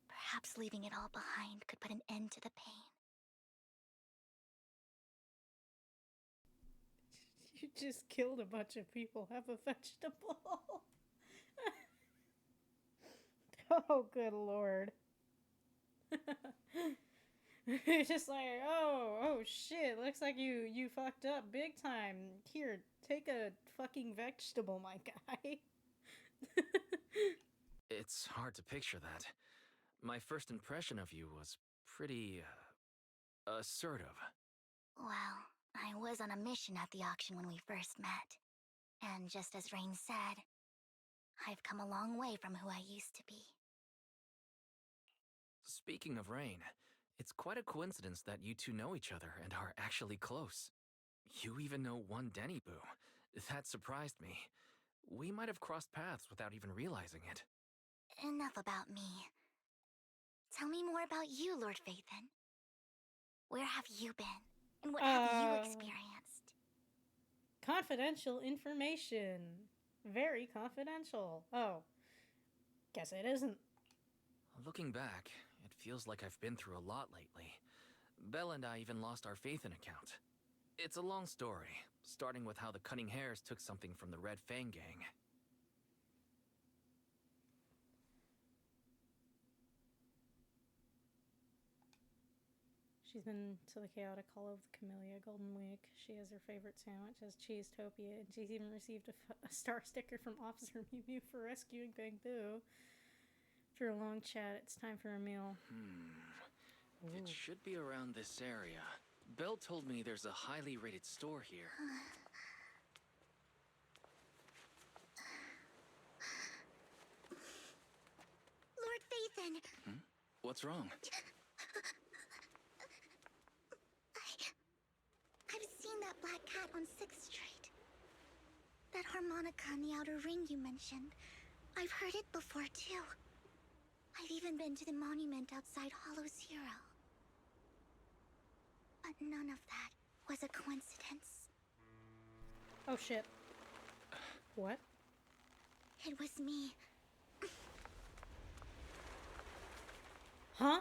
Perhaps leaving it all behind could put an end to the pain. You just killed a bunch of people. Have a vegetable. Oh, good lord. It's just like, oh shit, looks like you fucked up big time. Here, take a fucking vegetable, my guy. It's hard to picture that. My first impression of you was pretty, assertive. Well, I was on a mission at the auction when we first met. And just as Rain said, I've come a long way from who I used to be. Speaking of Rain, it's quite a coincidence that you two know each other and are actually close. You even know one Denny Boo. That surprised me. We might have crossed paths without even realizing it. Enough about me. Tell me more about you, Lord Phaethon. Where have you been? And what have you experienced? Confidential information. Very confidential. Oh. Guess it isn't. Looking back, it feels like I've been through a lot lately. Belle and I even lost our Phaethon account. It's a long story, starting with how the Cunning Hares took something from the Red Fang gang. She's been to the chaotic hall of the Camellia Golden Week. She has her favorite sandwich as Cheesetopia, and she's even received a star sticker from Officer Mew Mew for rescuing Big Boo. After a long chat, it's time for a meal. It should be around this area. Belle told me there's a highly rated store here. Lord Phaethon! What's wrong? I've seen that black cat on 6th Street. That harmonica in the outer ring you mentioned. I've heard it before, too. I've even been to the monument outside Hollow Zero. But none of that was a coincidence. Oh shit. What? It was me. Huh?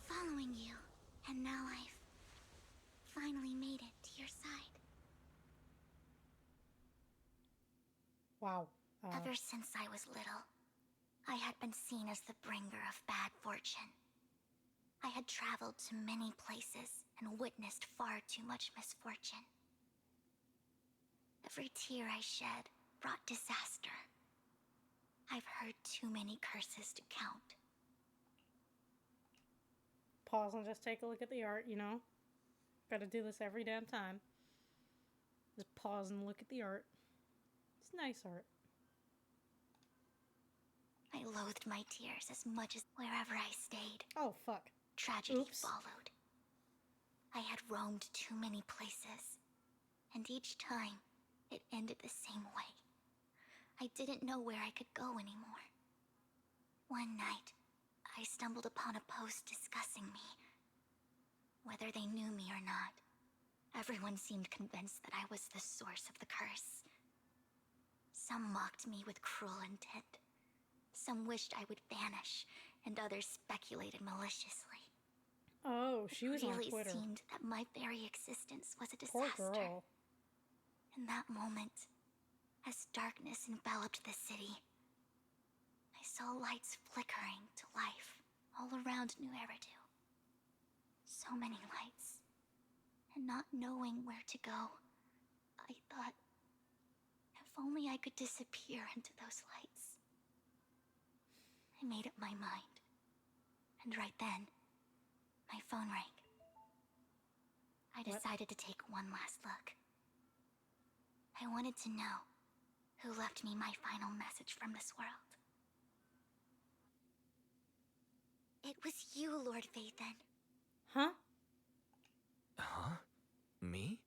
Following you. And now I've finally made it to your side. Wow. Ever since I was little, I had been seen as the bringer of bad fortune. I had traveled to many places and witnessed far too much misfortune. Every tear I shed brought disaster. I've heard too many curses to count. Pause and just take a look at the art, you know? Gotta do this every damn time. Just pause and look at the art. It's nice art. I loathed my tears as much as wherever I stayed. Oh, fuck. Tragedy followed. I had roamed too many places, and each time, it ended the same way. I didn't know where I could go anymore. One night, I stumbled upon a post discussing me. Whether they knew me or not, everyone seemed convinced that I was the source of the curse. Some mocked me with cruel intent. Some wished I would vanish, and others speculated maliciously. Oh, she was on It Twitter. really seemed that my very existence was a Poor disaster. girl. In that moment, as darkness enveloped the city, I saw lights flickering to life all around New Eridu. So many lights. And not knowing where to go, I thought, if only I could disappear into those lights. I made up my mind. And right then, my phone rang. I decided to take one last look. I wanted to know who left me my final message from this world. It was you, Lord Phaethon. Huh? Huh? Me?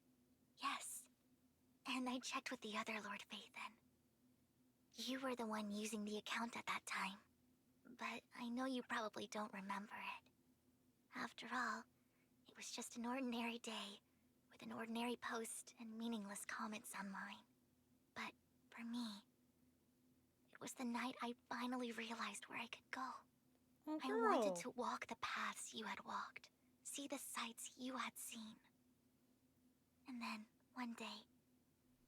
Yes. And I checked with the other Lord Phaethon. You were the one using the account at that time. But I know you probably don't remember it. After all, it was just an ordinary day, with an ordinary post and meaningless comments on mine. But for me, it was the night I finally realized where I could go. Oh, I girl. wanted to walk the paths you had walked, see the sights you had seen. And then, one day,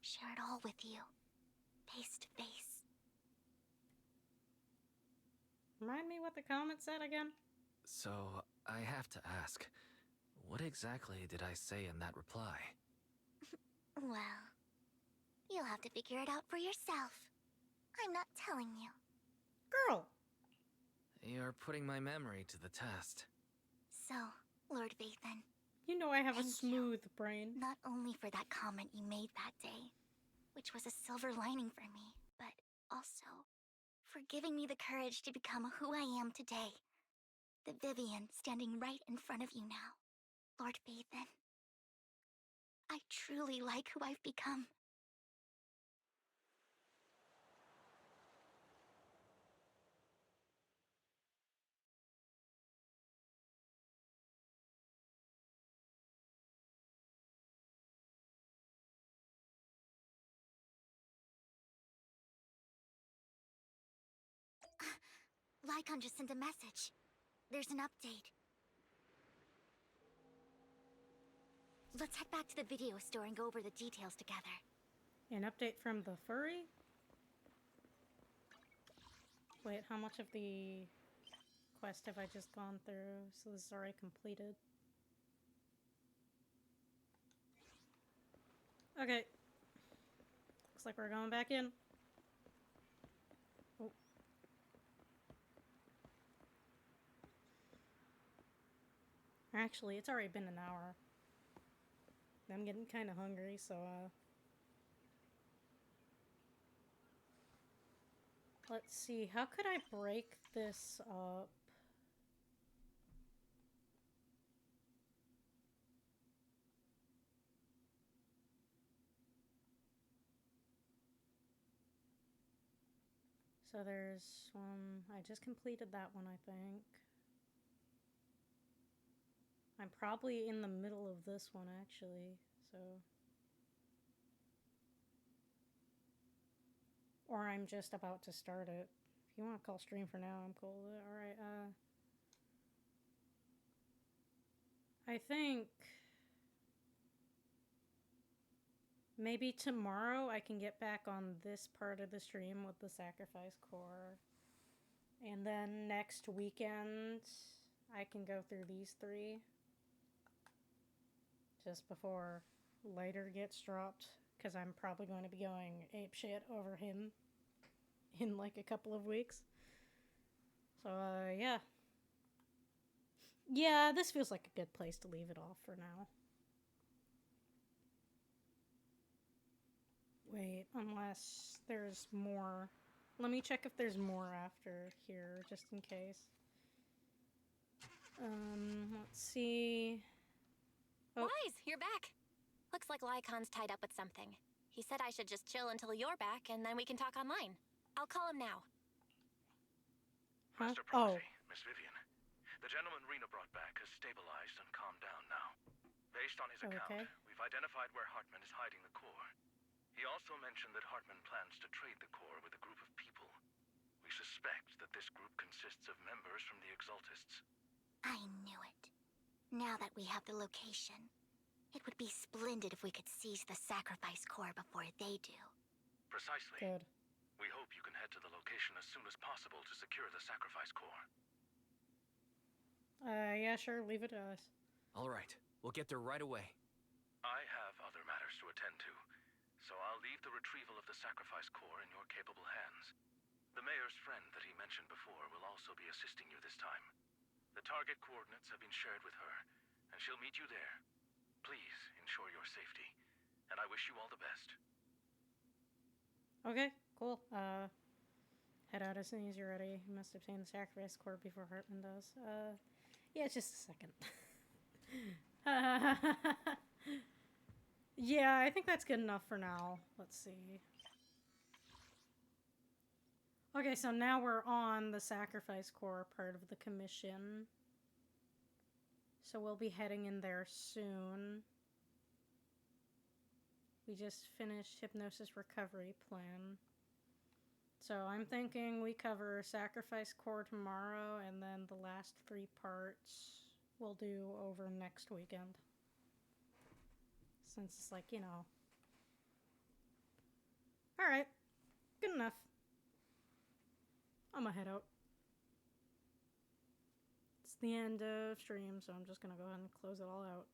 share it all with you, face to face. Remind me what the comment said again? So, I have to ask, what exactly did I say in that reply? Well, you'll have to figure it out for yourself. I'm not telling you. Girl! You're putting my memory to the test. So, Lord Phaethon, You know I have a Thank smooth brain. not only for that comment you made that day, which was a silver lining for me, but also for giving me the courage to become who I am today. The Vivian standing right in front of you now. Lord Phaethon, I truly like who I've become. Lycon just sent a message. There's an update. Let's head back to the video store and go over the details together. An update from the furry? Wait, how much of the quest have I just gone through? So this is already completed. Okay. Looks like we're going back in. Oh. Actually, it's already been an hour. I'm getting kind of hungry, so, let's see. How could I break this up? So there's one. I just completed that one, I think. I'm probably in the middle of this one, actually, so. Or I'm just about to start it. If you want to call stream for now, I'm cool with it. Alright, I think maybe tomorrow I can get back on this part of the stream with the sacrifice core. And then next weekend, I can go through these 3. Just before later gets dropped. Because I'm probably going to be going apeshit over him in like a couple of weeks. So, yeah. Yeah, this feels like a good place to leave it off for now. Wait, unless there's more. Let me check if there's more after here, just in case. Let's see. Oh. Wise, you're back. Looks like Lycon's tied up with something. He said I should just chill until you're back, and then we can talk online. I'll call him now. Huh? Master Prophecy, Miss Vivian. The gentleman Rena brought back has stabilized and calmed down now. Based on his account, we've identified where Hartman is hiding the core. He also mentioned that Hartman plans to trade the core with a group of people. We suspect that this group consists of members from the Exaltists. I knew it. Now that we have the location, it would be splendid if we could seize the sacrifice core before they do. Precisely. Good. We hope you can head to the location as soon as possible to secure the sacrifice core. Yeah, sure, leave it to us. Alright, we'll get there right away. I have other matters to attend to, so I'll leave the retrieval of the sacrifice core in your capable hands. The mayor's friend that he mentioned before will also be assisting you this time. The target coordinates have been shared with her, and she'll meet you there. Please ensure your safety, and I wish you all the best. Okay, cool. Head out as soon as you're ready. You must obtain the sacrifice core before Hartman does. Yeah, just a second. Yeah, I think that's good enough for now. Let's see. Okay, so now we're on the sacrifice core part of the commission. So we'll be heading in there soon. We just finished Hypnosis Recovery Plan. So I'm thinking we cover Sacrifice Core tomorrow, and then the last 3 parts we'll do over next weekend. Since it's like, you know. Alright. Good enough. I'm gonna head out. It's the end of stream, so I'm just gonna go ahead and close it all out.